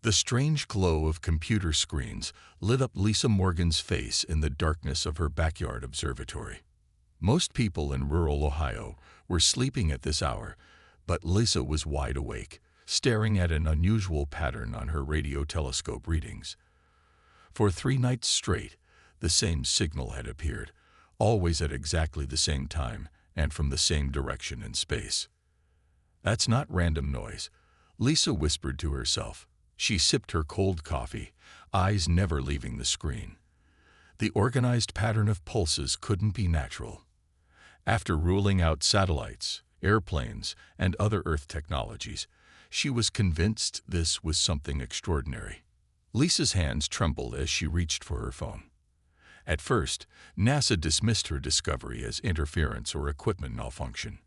The strange glow of computer screens lit up Lisa Morgan's face in the darkness of her backyard observatory. Most people in rural Ohio were sleeping at this hour, but Lisa was wide awake, staring at an unusual pattern on her radio telescope readings. For 3 nights straight, the same signal had appeared, always at exactly the same time and from the same direction in space. "That's not random noise," Lisa whispered to herself. She sipped her cold coffee, eyes never leaving the screen. The organized pattern of pulses couldn't be natural. After ruling out satellites, airplanes, and other Earth technologies, she was convinced this was something extraordinary. Lisa's hands trembled as she reached for her phone. At first, NASA dismissed her discovery as interference or equipment malfunction.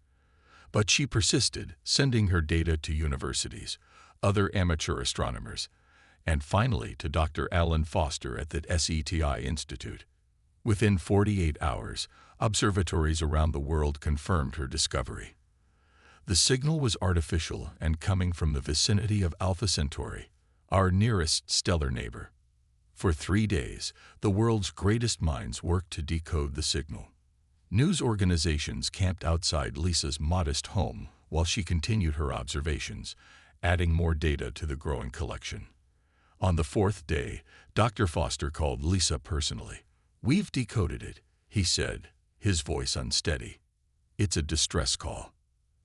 But she persisted, sending her data to universities, other amateur astronomers, and finally to Dr. Alan Foster at the SETI Institute. Within 48 hours, observatories around the world confirmed her discovery. The signal was artificial and coming from the vicinity of Alpha Centauri, our nearest stellar neighbor. For 3 days, the world's greatest minds worked to decode the signal. News organizations camped outside Lisa's modest home while she continued her observations, adding more data to the growing collection. On the 4th day, Dr. Foster called Lisa personally. "We've decoded it," he said, his voice unsteady. "It's a distress call."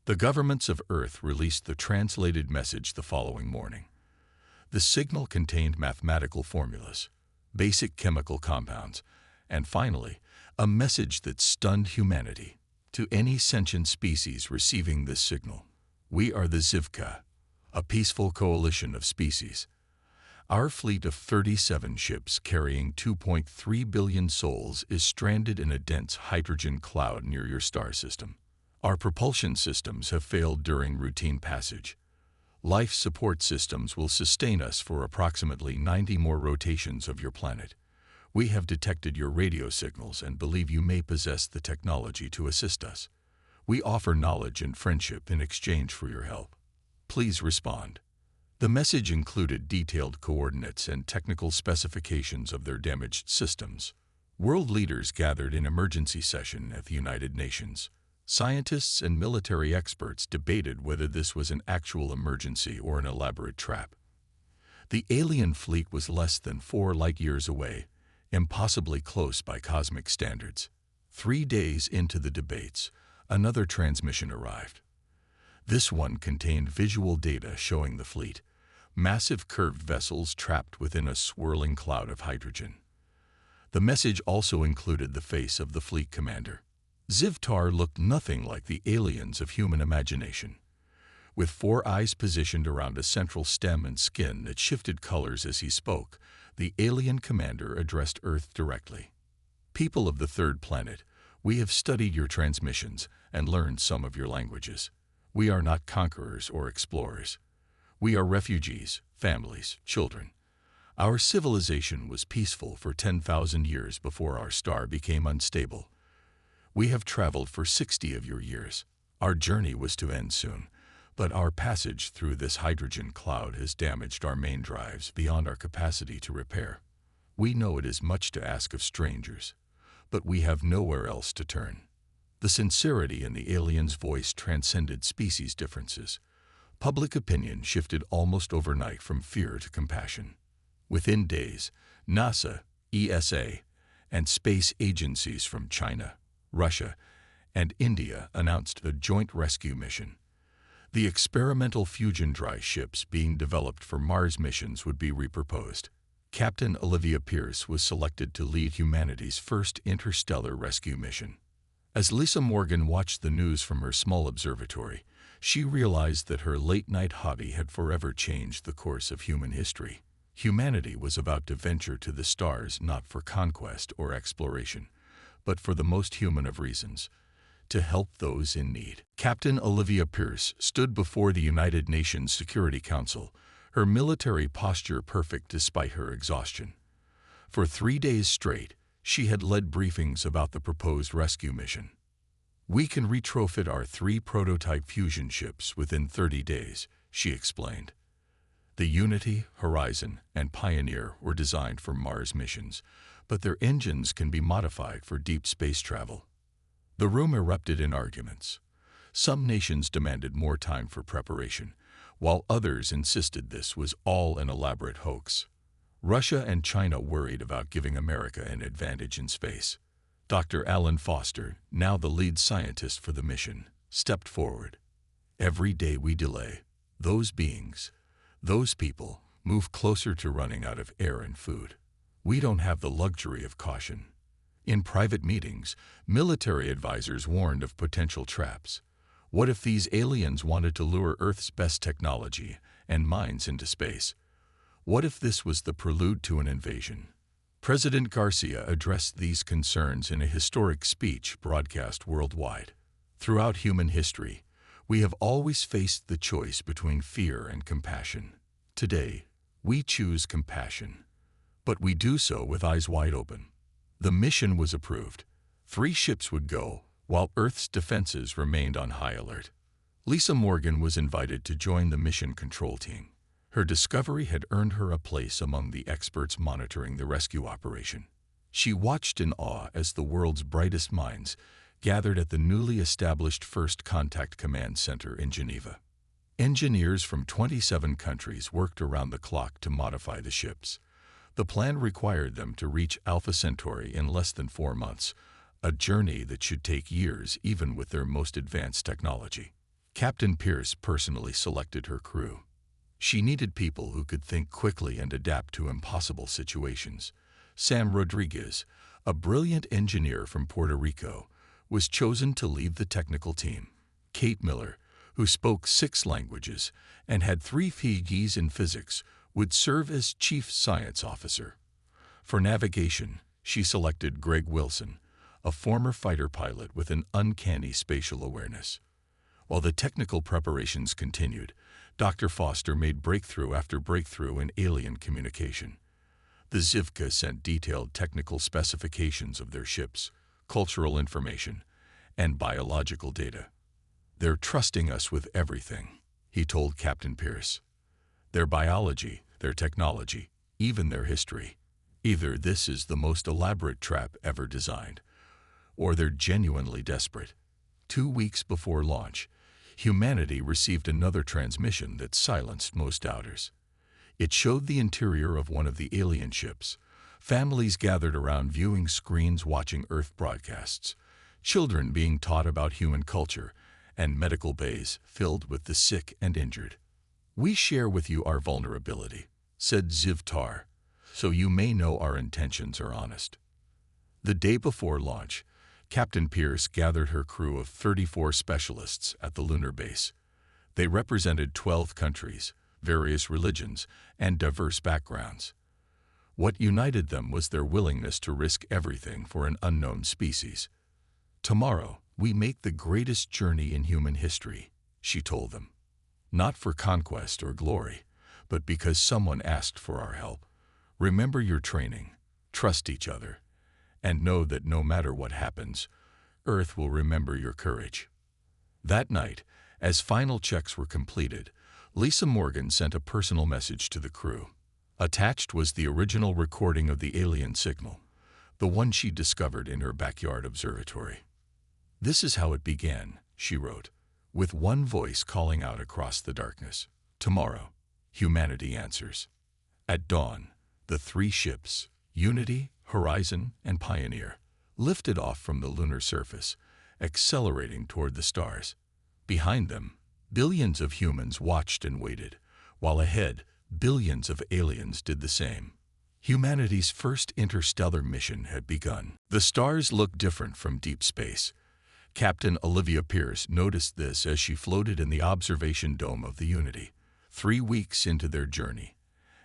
The governments of Earth released the translated message the following morning. The signal contained mathematical formulas, basic chemical compounds, and finally, a message that stunned humanity. To any sentient species receiving this signal, we are the Zivka, a peaceful coalition of species. Our fleet of 37 ships carrying 2.3 billion souls is stranded in a dense hydrogen cloud near your star system. Our propulsion systems have failed during routine passage. Life support systems will sustain us for approximately 90 more rotations of your planet. We have detected your radio signals and believe you may possess the technology to assist us. We offer knowledge and friendship in exchange for your help. Please respond. The message included detailed coordinates and technical specifications of their damaged systems. World leaders gathered in emergency session at the United Nations. Scientists and military experts debated whether this was an actual emergency or an elaborate trap. The alien fleet was less than 4 light-years away, impossibly close by cosmic standards. 3 days into the debates, another transmission arrived. This one contained visual data showing the fleet, massive curved vessels trapped within a swirling cloud of hydrogen. The message also included the face of the fleet commander. Zivtar looked nothing like the aliens of human imagination. With 4 eyes positioned around a central stem and skin that shifted colors as he spoke, the alien commander addressed Earth directly. "People of the 3rd planet, we have studied your transmissions and learned some of your languages. We are not conquerors or explorers. We are refugees, families, children. Our civilization was peaceful for 10,000 years before our star became unstable. We have traveled for 60 of your years. Our journey was to end soon, but our passage through this hydrogen cloud has damaged our main drives beyond our capacity to repair. We know it is much to ask of strangers, but we have nowhere else to turn." The sincerity in the alien's voice transcended species differences. Public opinion shifted almost overnight from fear to compassion. Within days, NASA, ESA, and space agencies from China, Russia, and India announced a joint rescue mission. The experimental fusion dry ships being developed for Mars missions would be repurposed. Captain Olivia Pierce was selected to lead humanity's first interstellar rescue mission. As Lisa Morgan watched the news from her small observatory, she realized that her late-night hobby had forever changed the course of human history. Humanity was about to venture to the stars not for conquest or exploration, but for the most human of reasons, to help those in need. Captain Olivia Pierce stood before the United Nations Security Council, her military posture perfect despite her exhaustion. For 3 days straight, she had led briefings about the proposed rescue mission. "We can retrofit our 3 prototype fusion ships within 30 days, she explained. The Unity, Horizon, and Pioneer were designed for Mars missions, but their engines can be modified for deep space travel. The room erupted in arguments. Some nations demanded more time for preparation, while others insisted this was all an elaborate hoax. Russia and China worried about giving America an advantage in space. Dr. Alan Foster, now the lead scientist for the mission, stepped forward. Every day we delay, those beings, those people, move closer to running out of air and food. We don't have the luxury of caution. In private meetings, military advisors warned of potential traps. What if these aliens wanted to lure Earth's best technology and minds into space? What if this was the prelude to an invasion? President Garcia addressed these concerns in a historic speech broadcast worldwide. Throughout human history, we have always faced the choice between fear and compassion. Today, we choose compassion, but we do so with eyes wide open. The mission was approved. 3 ships would go, while Earth's defenses remained on high alert. Lisa Morgan was invited to join the mission control team. Her discovery had earned her a place among the experts monitoring the rescue operation. She watched in awe as the world's brightest minds gathered at the newly established First Contact Command Center in Geneva. Engineers from 27 countries worked around the clock to modify the ships. The plan required them to reach Alpha Centauri in less than 4 months, a journey that should take years even with their most advanced technology. Captain Pierce personally selected her crew. She needed people who could think quickly and adapt to impossible situations. Sam Rodriguez, a brilliant engineer from Puerto Rico, was chosen to lead the technical team. Kate Miller, who spoke 6 languages and had 3 PhDs in physics, would serve as Chief Science Officer. For navigation, she selected Greg Wilson, a former fighter pilot with an uncanny spatial awareness. While the technical preparations continued, Dr. Foster made breakthrough after breakthrough in alien communication. The Zivka sent detailed technical specifications of their ships, cultural information, and biological data. "They're trusting us with everything," he told Captain Pierce. "Their biology, their technology, even their history. Either this is the most elaborate trap ever designed, or they're genuinely desperate." 2 weeks before launch, humanity received another transmission that silenced most doubters. It showed the interior of one of the alien ships. Families gathered around viewing screens watching Earth broadcasts, children being taught about human culture, and medical bays filled with the sick and injured. "We share with you our vulnerability," said Ziv Tar, "so you may know our intentions are honest." The day before launch, Captain Pierce gathered her crew of 34 specialists at the lunar base. They represented 12 countries, various religions, and diverse backgrounds. What united them was their willingness to risk everything for an unknown species. "Tomorrow, we make the greatest journey in human history," she told them. "Not for conquest or glory, but because someone asked for our help. Remember your training, trust each other, and know that no matter what happens, Earth will remember your courage." That night, as final checks were completed, Lisa Morgan sent a personal message to the crew. Attached was the original recording of the alien signal, the one she discovered in her backyard observatory. "This is how it began," she wrote, with one voice calling out across the darkness. "Tomorrow, humanity answers. At dawn, the 3 ships, Unity, Horizon, and Pioneer, lifted off from the lunar surface, accelerating toward the stars. Behind them, billions of humans watched and waited, while ahead, billions of aliens did the same. Humanity's first interstellar mission had begun. The stars looked different from deep space. Captain Olivia Pierce noticed this as she floated in the observation dome of the Unity, 3 weeks into their journey,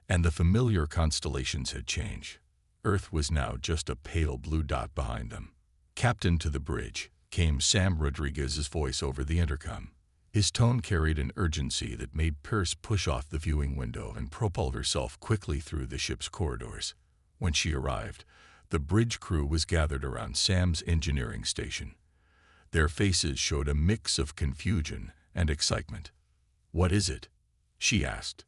and the familiar constellations had changed. Earth was now just a pale blue dot behind them. "Captain, to the bridge," came Sam Rodriguez's voice over the intercom. His tone carried an urgency that made Pierce push off the viewing window and propelled herself quickly through the ship's corridors. When she arrived, the bridge crew was gathered around Sam's engineering station. Their faces showed a mix of confusion and excitement. "What is it?" she asked.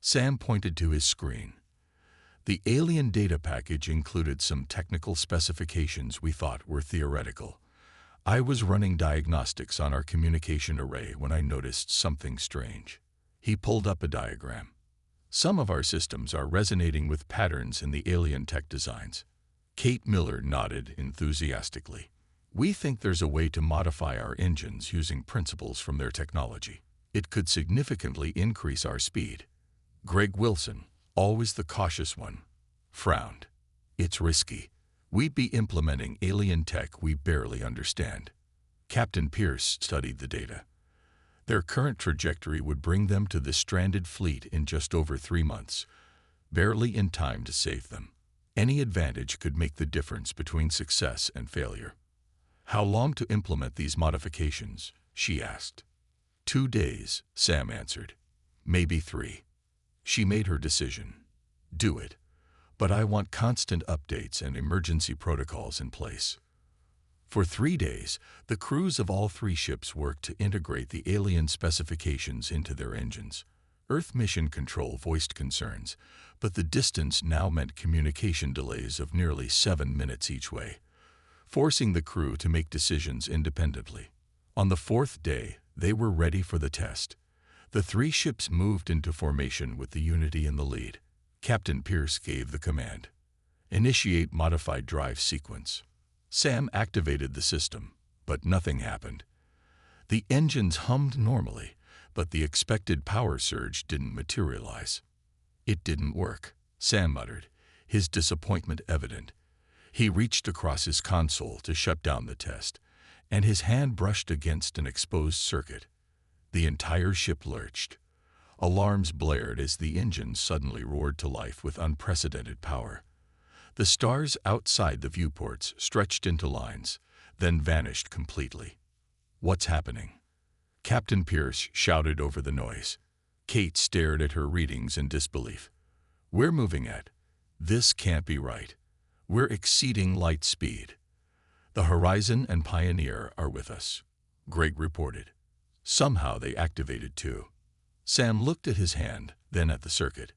Sam pointed to his screen. The alien data package included some technical specifications we thought were theoretical. I was running diagnostics on our communication array when I noticed something strange. He pulled up a diagram. Some of our systems are resonating with patterns in the alien tech designs. Kate Miller nodded enthusiastically. We think there's a way to modify our engines using principles from their technology. It could significantly increase our speed. Greg Wilson, always the cautious one, frowned. It's risky. We'd be implementing alien tech we barely understand. Captain Pierce studied the data. Their current trajectory would bring them to the stranded fleet in just over 3 months, barely in time to save them. Any advantage could make the difference between success and failure. How long to implement these modifications? She asked. 2 days, Sam answered. Maybe 3. She made her decision. Do it. But I want constant updates and emergency protocols in place. For 3 days, the crews of all 3 ships worked to integrate the alien specifications into their engines. Earth Mission Control voiced concerns, but the distance now meant communication delays of nearly 7 minutes each way, forcing the crew to make decisions independently. On the 4th day, they were ready for the test. The 3 ships moved into formation with the Unity in the lead. Captain Pierce gave the command. Initiate modified drive sequence. Sam activated the system, but nothing happened. The engines hummed normally, but the expected power surge didn't materialize. It didn't work, Sam muttered, his disappointment evident. He reached across his console to shut down the test, and his hand brushed against an exposed circuit. The entire ship lurched. Alarms blared as the engine suddenly roared to life with unprecedented power. The stars outside the viewports stretched into lines, then vanished completely. What's happening? Captain Pierce shouted over the noise. Kate stared at her readings in disbelief. We're moving at. This can't be right. We're exceeding light speed. The Horizon and Pioneer are with us, Greg reported. Somehow they activated too. Sam looked at his hand, then at the circuit.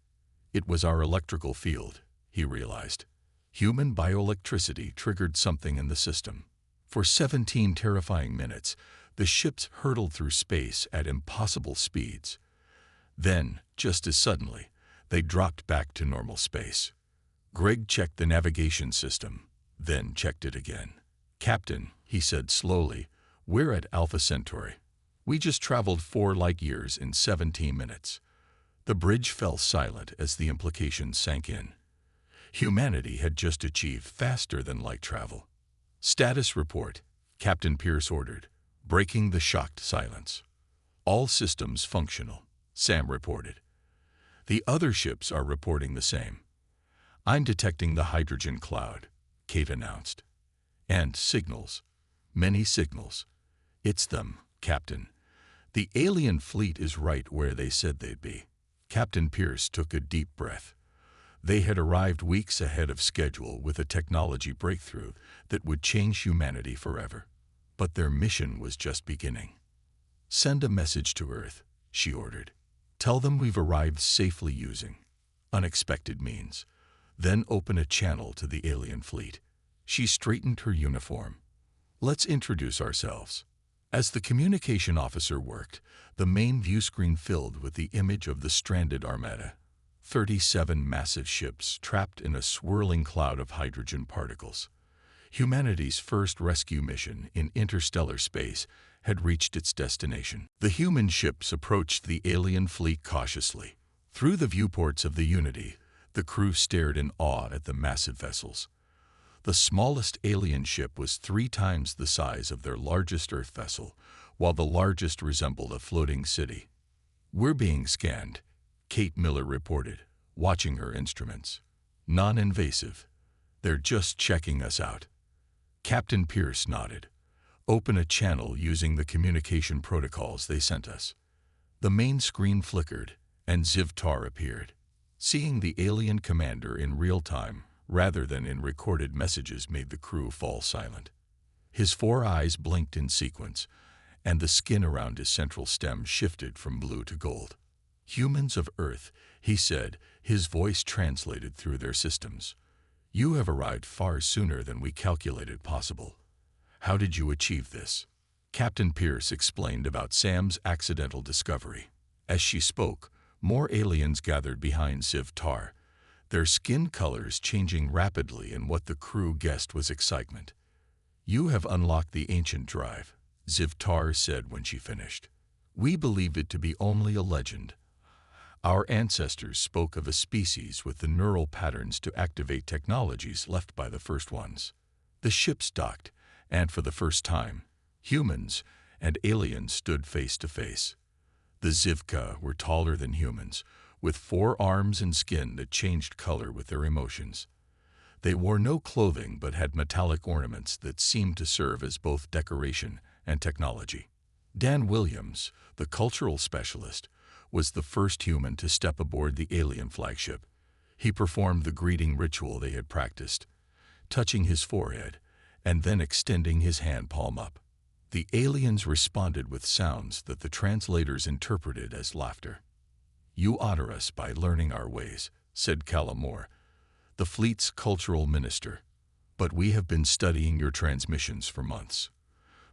It was our electrical field, he realized. Human bioelectricity triggered something in the system. For 17 terrifying minutes, the ships hurtled through space at impossible speeds. Then, just as suddenly, they dropped back to normal space. Greg checked the navigation system, then checked it again. Captain, he said slowly, we're at Alpha Centauri. We just traveled 4 light years in 17 minutes. The bridge fell silent as the implications sank in. Humanity had just achieved faster than light travel. Status report, Captain Pierce ordered, breaking the shocked silence. All systems functional, Sam reported. The other ships are reporting the same. I'm detecting the hydrogen cloud, Kate announced. And signals. Many signals. It's them, Captain. The alien fleet is right where they said they'd be. Captain Pierce took a deep breath. They had arrived weeks ahead of schedule with a technology breakthrough that would change humanity forever. But their mission was just beginning. Send a message to Earth, she ordered. Tell them we've arrived safely using unexpected means. Then open a channel to the alien fleet. She straightened her uniform. Let's introduce ourselves. As the communication officer worked, the main view screen filled with the image of the stranded armada. 37 massive ships trapped in a swirling cloud of hydrogen particles. Humanity's first rescue mission in interstellar space had reached its destination. The human ships approached the alien fleet cautiously. Through the viewports of the Unity, the crew stared in awe at the massive vessels. The smallest alien ship was 3 times the size of their largest Earth vessel, while the largest resembled a floating city. We're being scanned, Kate Miller reported, watching her instruments. Non-invasive. They're just checking us out. Captain Pierce nodded. Open a channel using the communication protocols they sent us. The main screen flickered, and Zivtar appeared. Seeing the alien commander in real time, rather than in recorded messages, made the crew fall silent. His 4 eyes blinked in sequence, and the skin around his central stem shifted from blue to gold. Humans of Earth, he said, his voice translated through their systems. "You have arrived far sooner than we calculated possible. How did you achieve this?" Captain Pierce explained about Sam's accidental discovery. As she spoke, more aliens gathered behind Ziv-Tar, their skin colors changing rapidly, and what the crew guessed was excitement. "You have unlocked the ancient drive," Ziv-Tar said when she finished. "We believed it to be only a legend. Our ancestors spoke of a species with the neural patterns to activate technologies left by the first ones." The ships docked, and for the first time, humans and aliens stood face to face. The Zivka were taller than humans, with 4 arms and skin that changed color with their emotions. They wore no clothing but had metallic ornaments that seemed to serve as both decoration and technology. Dan Williams, the cultural specialist, was the first human to step aboard the alien flagship. He performed the greeting ritual they had practiced, touching his forehead and then extending his hand palm up. The aliens responded with sounds that the translators interpreted as laughter. "You honor us by learning our ways," said Calamore, the fleet's cultural minister. "But we have been studying your transmissions for months.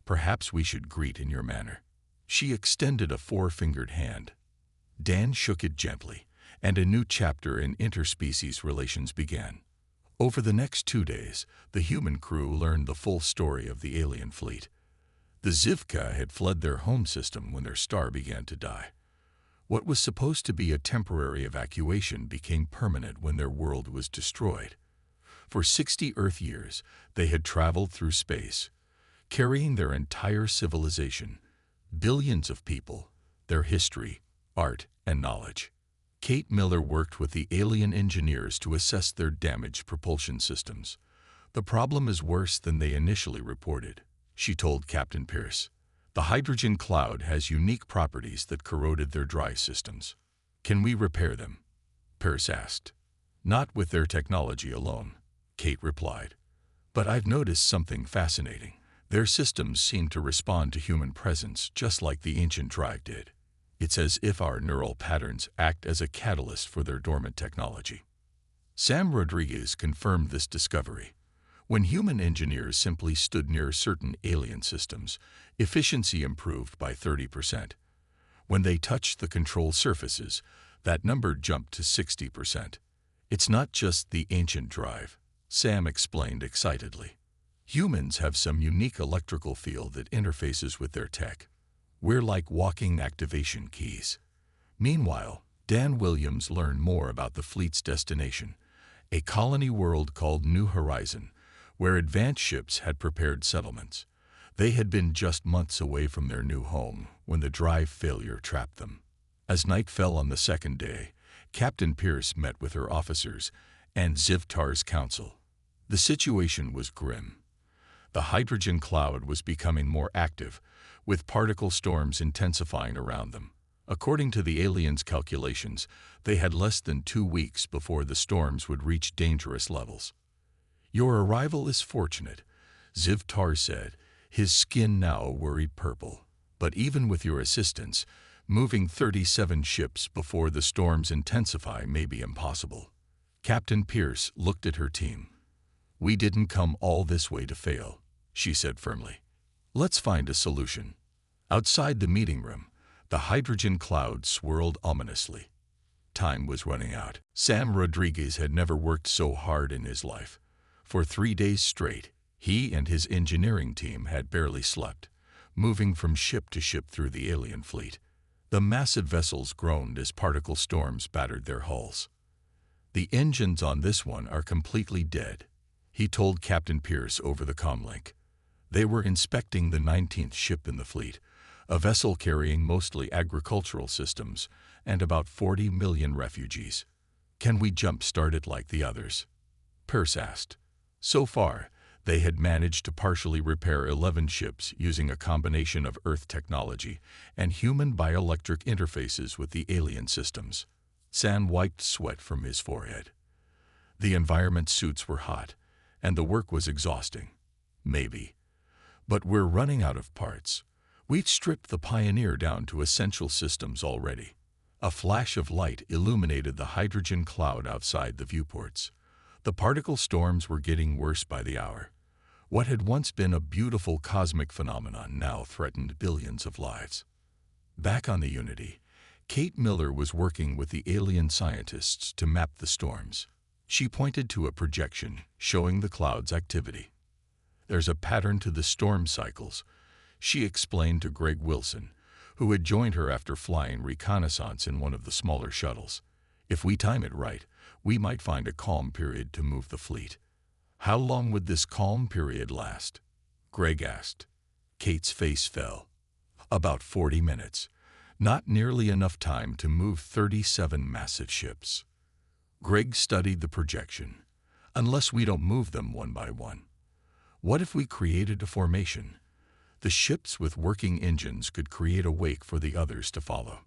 Perhaps we should greet in your manner." She extended a 4-fingered hand. Dan shook it gently, and a new chapter in interspecies relations began. Over the next 2 days, the human crew learned the full story of the alien fleet. The Zivka had fled their home system when their star began to die. What was supposed to be a temporary evacuation became permanent when their world was destroyed. For 60 Earth years, they had traveled through space, carrying their entire civilization, billions of people, their history, art, and knowledge. Kate Miller worked with the alien engineers to assess their damaged propulsion systems. "The problem is worse than they initially reported," she told Captain Pierce. "The hydrogen cloud has unique properties that corroded their drive systems." "Can we repair them?" Pierce asked. "Not with their technology alone," Kate replied. "But I've noticed something fascinating. Their systems seem to respond to human presence just like the ancient drive did. It's as if our neural patterns act as a catalyst for their dormant technology." Sam Rodriguez confirmed this discovery. When human engineers simply stood near certain alien systems, efficiency improved by 30%. When they touched the control surfaces, that number jumped to 60%. "It's not just the ancient drive," Sam explained excitedly. "Humans have some unique electrical field that interfaces with their tech. We're like walking activation keys." Meanwhile, Dan Williams learned more about the fleet's destination, a colony world called New Horizon, where advanced ships had prepared settlements. They had been just months away from their new home when the drive failure trapped them. As night fell on the second day, Captain Pierce met with her officers and Ziv-Tar's council. The situation was grim. The hydrogen cloud was becoming more active, with particle storms intensifying around them. According to the aliens' calculations, they had less than 2 weeks before the storms would reach dangerous levels. "Your arrival is fortunate," Ziv-Tar said, his skin now a worried purple. "But even with your assistance, moving 37 ships before the storms intensify may be impossible." Captain Pierce looked at her team. "We didn't come all this way to fail," she said firmly. "Let's find a solution." Outside the meeting room, the hydrogen cloud swirled ominously. Time was running out. Sam Rodriguez had never worked so hard in his life. For 3 days straight, he and his engineering team had barely slept, moving from ship to ship through the alien fleet. The massive vessels groaned as particle storms battered their hulls. "The engines on this one are completely dead," he told Captain Pierce over the comlink. They were inspecting the 19th ship in the fleet, a vessel carrying mostly agricultural systems and about 40 million refugees. "Can we jump-start it like the others?" Pierce asked. So far, they had managed to partially repair 11 ships using a combination of Earth technology and human bioelectric interfaces with the alien systems. Sam wiped sweat from his forehead. The environment suits were hot, and the work was exhausting. "Maybe. But we're running out of parts. We've stripped the Pioneer down to essential systems already. A flash of light illuminated the hydrogen cloud outside the viewports. The particle storms were getting worse by the hour. What had once been a beautiful cosmic phenomenon now threatened billions of lives. Back on the Unity, Kate Miller was working with the alien scientists to map the storms. She pointed to a projection showing the cloud's activity. "There's a pattern to the storm cycles," she explained to Greg Wilson, who had joined her after flying reconnaissance in one of the smaller shuttles. "If we time it right, we might find a calm period to move the fleet." "How long would this calm period last?" Greg asked. Kate's face fell. "About 40 minutes. Not nearly enough time to move 37 massive ships." Greg studied the projection. "Unless we don't move them one by one. What if we created a formation? The ships with working engines could create a wake for the others to follow."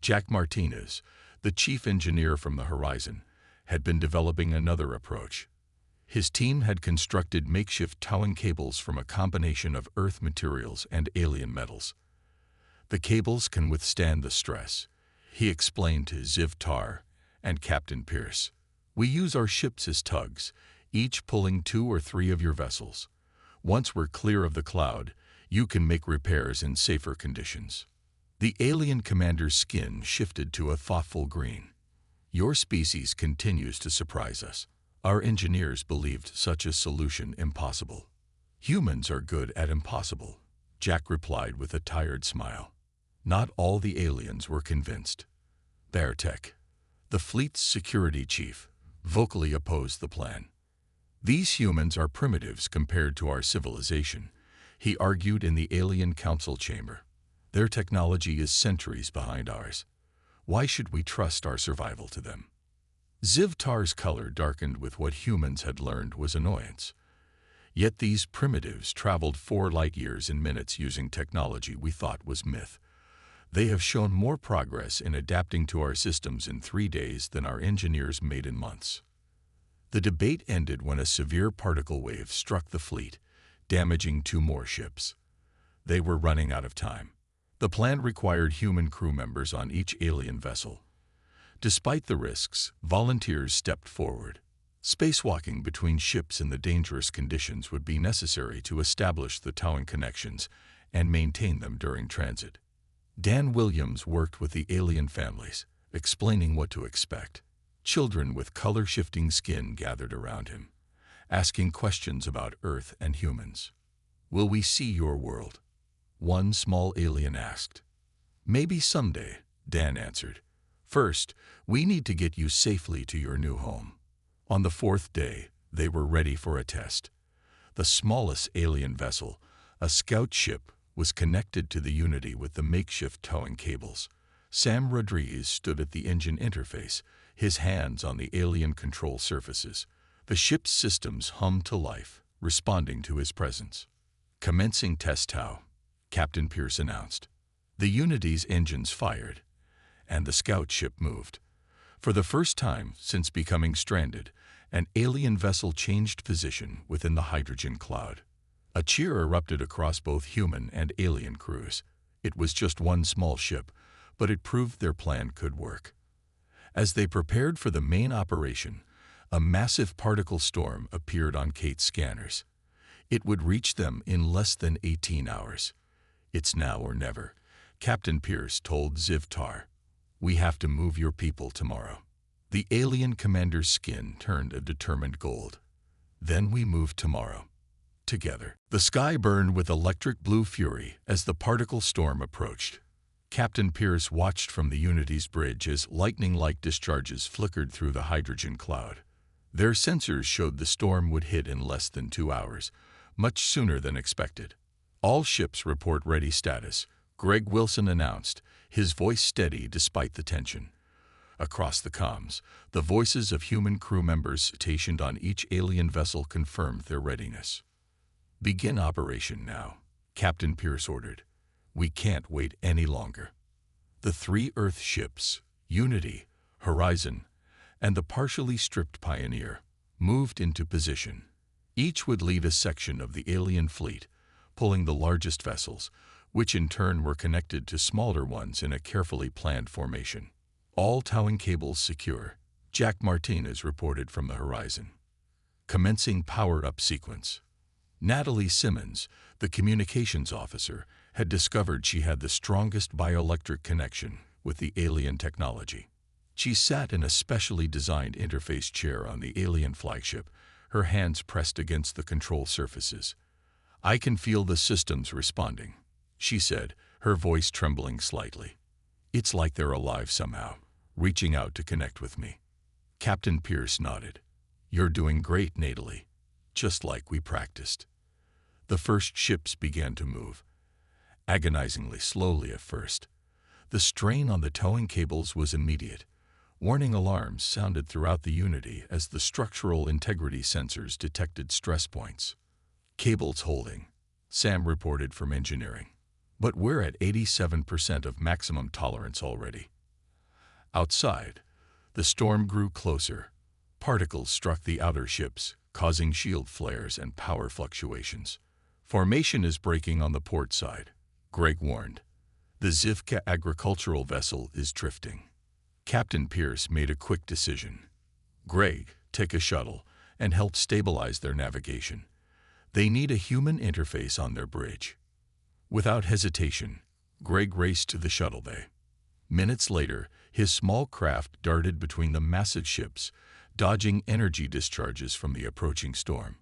Jack Martinez, the chief engineer from the Horizon, had been developing another approach. His team had constructed makeshift towing cables from a combination of Earth materials and alien metals. "The cables can withstand the stress," he explained to Ziv Tar and Captain Pierce. "We use our ships as tugs, each pulling 2 or 3 of your vessels. Once we're clear of the cloud, you can make repairs in safer conditions." The alien commander's skin shifted to a thoughtful green. "Your species continues to surprise us. Our engineers believed such a solution impossible." "Humans are good at impossible," Jack replied with a tired smile. Not all the aliens were convinced. Beartech, the fleet's security chief, vocally opposed the plan. "These humans are primitives compared to our civilization," he argued in the Alien Council chamber. "Their technology is centuries behind ours. Why should we trust our survival to them?" Ziv Tar's color darkened with what humans had learned was annoyance. "Yet these primitives traveled 4 light years in minutes using technology we thought was myth. They have shown more progress in adapting to our systems in 3 days than our engineers made in months." The debate ended when a severe particle wave struck the fleet, damaging 2 more ships. They were running out of time. The plan required human crew members on each alien vessel. Despite the risks, volunteers stepped forward. Spacewalking between ships in the dangerous conditions would be necessary to establish the towing connections and maintain them during transit. Dan Williams worked with the alien families, explaining what to expect. Children with color-shifting skin gathered around him, asking questions about Earth and humans. "Will we see your world?" one small alien asked. "Maybe someday," Dan answered. "First, we need to get you safely to your new home." On the 4th day, they were ready for a test. The smallest alien vessel, a scout ship, was connected to the Unity with the makeshift towing cables. Sam Rodriguez stood at the engine interface, his hands on the alien control surfaces. The ship's systems hummed to life, responding to his presence. "Commencing test tow," Captain Pierce announced. The Unity's engines fired, and the scout ship moved. For the first time since becoming stranded, an alien vessel changed position within the hydrogen cloud. A cheer erupted across both human and alien crews. It was just one small ship, but it proved their plan could work. As they prepared for the main operation, a massive particle storm appeared on Kate's scanners. It would reach them in less than 18 hours. "It's now or never," Captain Pierce told Ziv Tar. "We have to move your people tomorrow." The alien commander's skin turned a determined gold. "Then we move tomorrow. Together." The sky burned with electric blue fury as the particle storm approached. Captain Pierce watched from the Unity's bridge as lightning-like discharges flickered through the hydrogen cloud. Their sensors showed the storm would hit in less than 2 hours, much sooner than expected. "All ships report ready status," Greg Wilson announced, his voice steady despite the tension. Across the comms, the voices of human crew members stationed on each alien vessel confirmed their readiness. "Begin operation now," Captain Pierce ordered. "We can't wait any longer." The 3 Earth ships, Unity, Horizon, and the partially stripped Pioneer, moved into position. Each would lead a section of the alien fleet, pulling the largest vessels, which in turn were connected to smaller ones in a carefully planned formation. All towing cables secure, Jack Martinez reported from the horizon. Commencing power-up sequence. Natalie Simmons, the communications officer, had discovered she had the strongest bioelectric connection with the alien technology. She sat in a specially designed interface chair on the alien flagship, her hands pressed against the control surfaces. "I can feel the systems responding," she said, her voice trembling slightly. "It's like they're alive somehow, reaching out to connect with me." Captain Pierce nodded. "You're doing great, Natalie. Just like we practiced." The first ships began to move, agonizingly slowly at first. The strain on the towing cables was immediate. Warning alarms sounded throughout the Unity as the structural integrity sensors detected stress points. "Cables holding," Sam reported from engineering. "But we're at 87% of maximum tolerance already." Outside, the storm grew closer. Particles struck the outer ships, causing shield flares and power fluctuations. "Formation is breaking on the port side," Greg warned. "The Zivka agricultural vessel is drifting." Captain Pierce made a quick decision. "Greg, take a shuttle and help stabilize their navigation. They need a human interface on their bridge." Without hesitation, Greg raced to the shuttle bay. Minutes later, his small craft darted between the massive ships, dodging energy discharges from the approaching storm.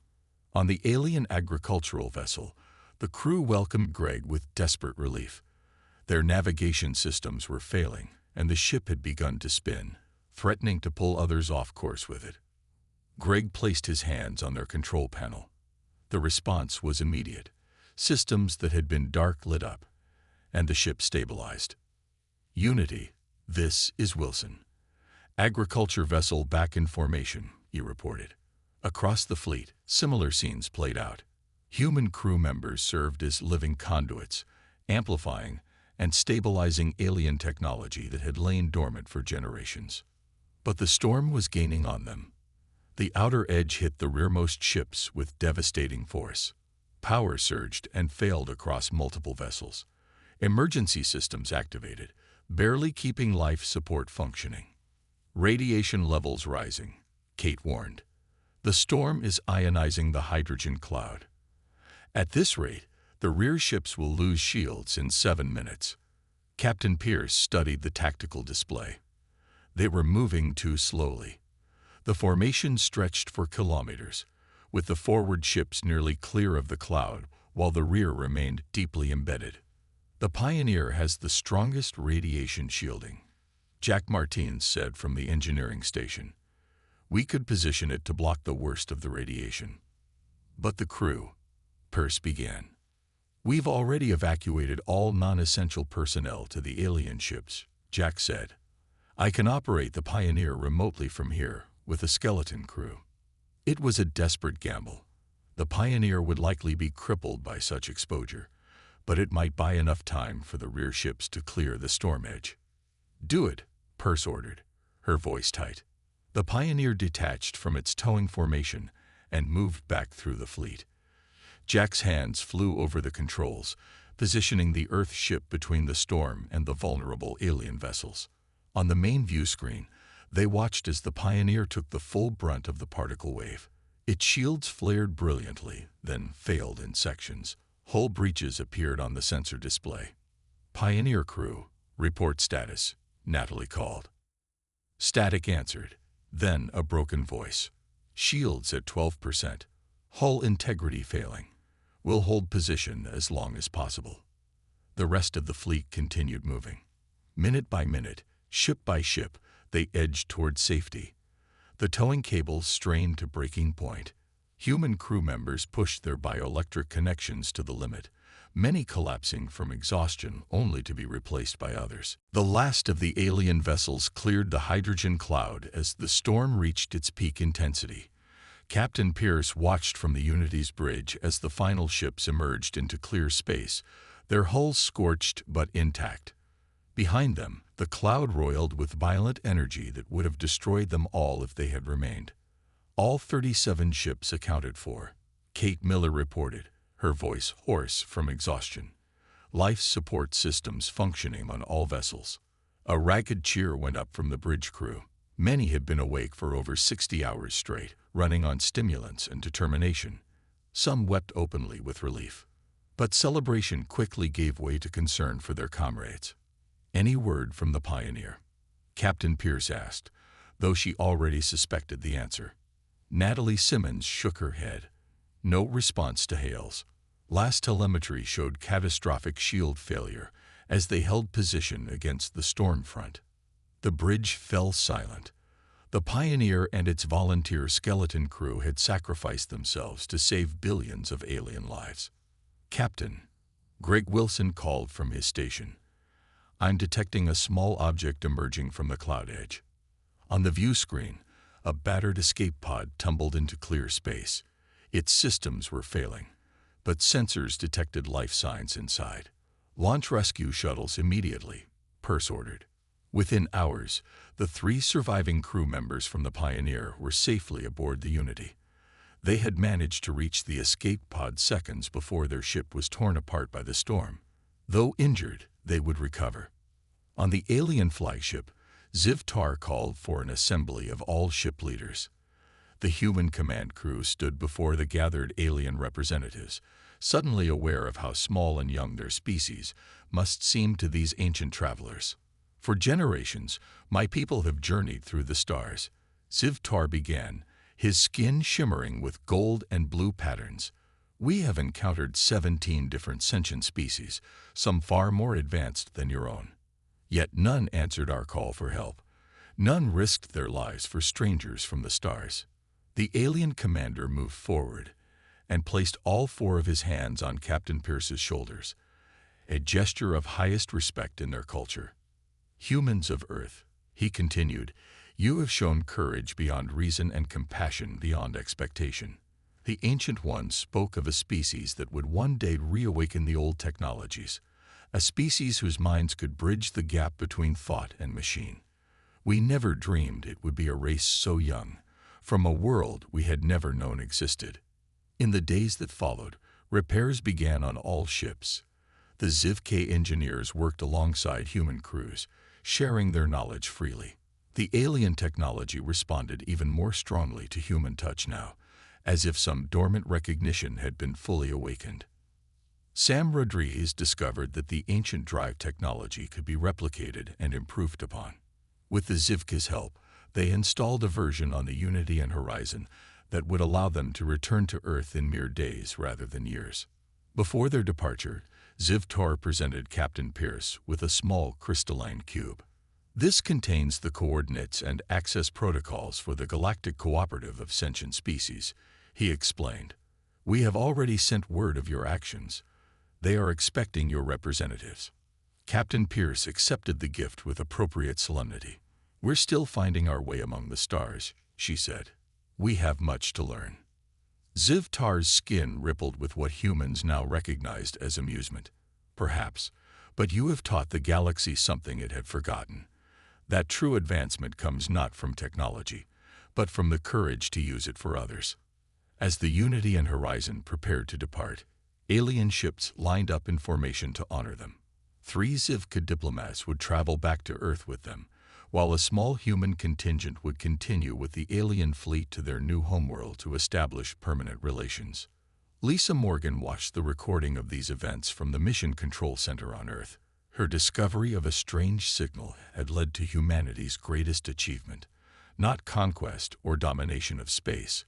On the alien agricultural vessel, the crew welcomed Greg with desperate relief. Their navigation systems were failing, and the ship had begun to spin, threatening to pull others off course with it. Greg placed his hands on their control panel. The response was immediate. Systems that had been dark lit up, and the ship stabilized. "Unity, this is Wilson. Agriculture vessel back in formation," he reported. Across the fleet, similar scenes played out. Human crew members served as living conduits, amplifying and stabilizing alien technology that had lain dormant for generations. But the storm was gaining on them. The outer edge hit the rearmost ships with devastating force. Power surged and failed across multiple vessels. Emergency systems activated, barely keeping life support functioning. "Radiation levels rising," Kate warned. "The storm is ionizing the hydrogen cloud. At this rate, the rear ships will lose shields in 7 minutes." Captain Pierce studied the tactical display. They were moving too slowly. The formation stretched for kilometers, with the forward ships nearly clear of the cloud, while the rear remained deeply embedded. "The Pioneer has the strongest radiation shielding," Jack Martinez said from the engineering station. "We could position it to block the worst of the radiation." "But the crew," Pierce began. "We've already evacuated all non-essential personnel to the alien ships," Jack said. "I can operate the Pioneer remotely from here with a skeleton crew." It was a desperate gamble. The Pioneer would likely be crippled by such exposure, but it might buy enough time for the rear ships to clear the storm edge. "Do it," Pierce ordered, her voice tight. The Pioneer detached from its towing formation and moved back through the fleet. Jack's hands flew over the controls, positioning the Earth ship between the storm and the vulnerable alien vessels. On the main view screen, they watched as the Pioneer took the full brunt of the particle wave. Its shields flared brilliantly, then failed in sections. Hull breaches appeared on the sensor display. "Pioneer crew, report status," Natalie called. Static answered, then a broken voice. "Shields at 12%. Hull integrity failing. We'll hold position as long as possible." The rest of the fleet continued moving. Minute by minute, ship by ship, they edged toward safety. The towing cables strained to breaking point. Human crew members pushed their bioelectric connections to the limit, many collapsing from exhaustion only to be replaced by others. The last of the alien vessels cleared the hydrogen cloud as the storm reached its peak intensity. Captain Pierce watched from the Unity's bridge as the final ships emerged into clear space, their hulls scorched but intact. Behind them, the cloud roiled with violent energy that would have destroyed them all if they had remained. All 37 ships accounted for, Kate Miller reported, her voice hoarse from exhaustion. Life support systems functioning on all vessels. A ragged cheer went up from the bridge crew. Many had been awake for over 60 hours straight, running on stimulants and determination. Some wept openly with relief. But celebration quickly gave way to concern for their comrades. "Any word from the Pioneer?" Captain Pierce asked, though she already suspected the answer. Natalie Simmons shook her head. No response to hails. Last telemetry showed catastrophic shield failure as they held position against the storm front. The bridge fell silent. The Pioneer and its volunteer skeleton crew had sacrificed themselves to save billions of alien lives. "Captain," Greg Wilson called from his station, "I'm detecting a small object emerging from the cloud edge." On the view screen, a battered escape pod tumbled into clear space. Its systems were failing, but sensors detected life signs inside. "Launch rescue shuttles immediately," Pierce ordered. Within hours, the 3 surviving crew members from the Pioneer were safely aboard the Unity. They had managed to reach the escape pod seconds before their ship was torn apart by the storm. Though injured, they would recover. On the alien flagship, Ziv Tar called for an assembly of all ship leaders. The human command crew stood before the gathered alien representatives, suddenly aware of how small and young their species must seem to these ancient travelers. "For generations, my people have journeyed through the stars," Ziv Tar began, his skin shimmering with gold and blue patterns. "We have encountered 17 different sentient species, some far more advanced than your own. Yet none answered our call for help. None risked their lives for strangers from the stars." The alien commander moved forward and placed all 4 of his hands on Captain Pierce's shoulders, a gesture of highest respect in their culture. "Humans of Earth," he continued, "you have shown courage beyond reason and compassion beyond expectation. The Ancient Ones spoke of a species that would one day reawaken the old technologies, a species whose minds could bridge the gap between thought and machine. We never dreamed it would be a race so young, from a world we had never known existed." In the days that followed, repairs began on all ships. The Ziv-K engineers worked alongside human crews, sharing their knowledge freely. The alien technology responded even more strongly to human touch now, as if some dormant recognition had been fully awakened. Sam Rodriguez discovered that the ancient drive technology could be replicated and improved upon. With the Zivka's help, they installed a version on the Unity and Horizon that would allow them to return to Earth in mere days rather than years. Before their departure, Ziv Tar presented Captain Pierce with a small crystalline cube. "This contains the coordinates and access protocols for the Galactic Cooperative of Sentient Species," he explained. "We have already sent word of your actions. They are expecting your representatives." Captain Pierce accepted the gift with appropriate solemnity. "We're still finding our way among the stars," she said. "We have much to learn." Ziv Tar's skin rippled with what humans now recognized as amusement. "Perhaps, but you have taught the galaxy something it had forgotten. That true advancement comes not from technology, but from the courage to use it for others." As the Unity and Horizon prepared to depart, alien ships lined up in formation to honor them. 3 Zivka diplomats would travel back to Earth with them, while a small human contingent would continue with the alien fleet to their new homeworld to establish permanent relations. Lisa Morgan watched the recording of these events from the Mission Control Center on Earth. Her discovery of a strange signal had led to humanity's greatest achievement, not conquest or domination of space,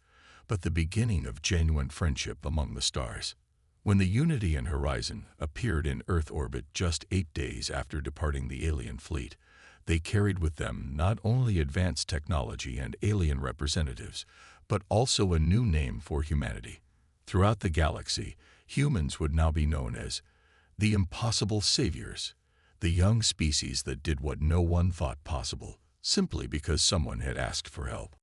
but the beginning of genuine friendship among the stars. When the Unity and Horizon appeared in Earth orbit just 8 days after departing the alien fleet, they carried with them not only advanced technology and alien representatives, but also a new name for humanity. Throughout the galaxy, humans would now be known as the Impossible Saviors, the young species that did what no one thought possible, simply because someone had asked for help.